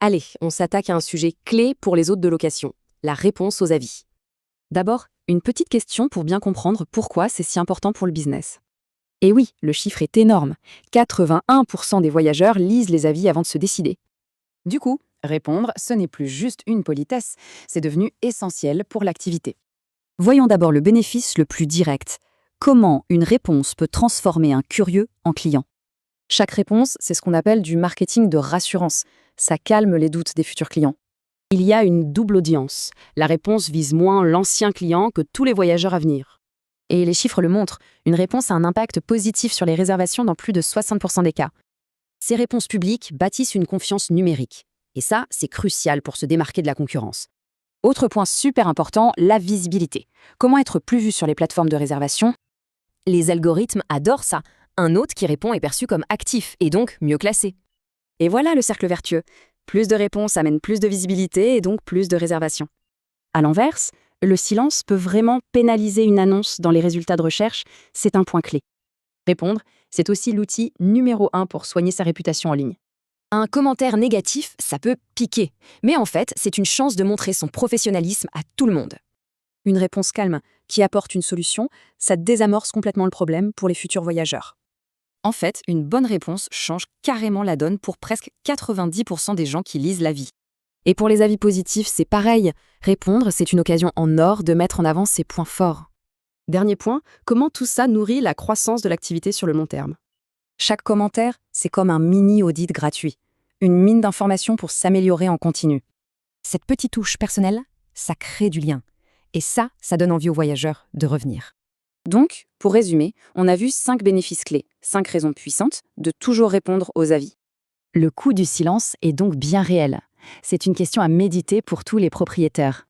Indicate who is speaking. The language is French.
Speaker 1: Allez, on s'attaque à un sujet clé pour les hôtes de location, la réponse aux avis.
Speaker 2: D'abord, une petite question pour bien comprendre pourquoi c'est si important pour le business. Et oui, le chiffre est énorme. 81% des voyageurs lisent les avis avant de se décider.
Speaker 3: Du coup, répondre, ce n'est plus juste une politesse, c'est devenu essentiel pour l'activité.
Speaker 2: Voyons d'abord le bénéfice le plus direct. Comment une réponse peut transformer un curieux en client?
Speaker 1: Chaque réponse, c'est ce qu'on appelle du marketing de rassurance. Ça calme les doutes des futurs clients. Il y a une double audience. La réponse vise moins l'ancien client que tous les voyageurs à venir.
Speaker 4: Et les chiffres le montrent, une réponse a un impact positif sur les réservations dans plus de 60% des cas.
Speaker 1: Ces réponses publiques bâtissent une confiance numérique. Et ça, c'est crucial pour se démarquer de la concurrence.
Speaker 4: Autre point super important, la visibilité. Comment être plus vu sur les plateformes de réservation? Les algorithmes adorent ça. Un hôte qui répond est perçu comme actif et donc mieux classé.
Speaker 2: Et voilà le cercle vertueux. Plus de réponses amènent plus de visibilité et donc plus de réservations. À l'inverse, le silence peut vraiment pénaliser une annonce dans les résultats de recherche, c'est un point clé.
Speaker 4: Répondre, c'est aussi l'outil numéro 1 pour soigner sa réputation en ligne. Un commentaire négatif, ça peut piquer. Mais en fait, c'est une chance de montrer son professionnalisme à tout le monde.
Speaker 2: Une réponse calme qui apporte une solution, ça désamorce complètement le problème pour les futurs voyageurs.
Speaker 4: En fait, une bonne réponse change carrément la donne pour presque 90% des gens qui lisent l'avis.
Speaker 1: Et pour les avis positifs, c'est pareil. Répondre, c'est une occasion en or de mettre en avant ses points forts. Dernier point, comment tout ça nourrit la croissance de l'activité sur le long terme?
Speaker 2: Chaque commentaire, c'est comme un mini-audit gratuit, une mine d'informations pour s'améliorer en continu.
Speaker 4: Cette petite touche personnelle, ça crée du lien. Et ça donne envie aux voyageurs de revenir.
Speaker 2: Donc, pour résumer, on a vu 5 bénéfices clés, 5 raisons puissantes de toujours répondre aux avis.
Speaker 4: Le coût du silence est donc bien réel. C'est une question à méditer pour tous les propriétaires.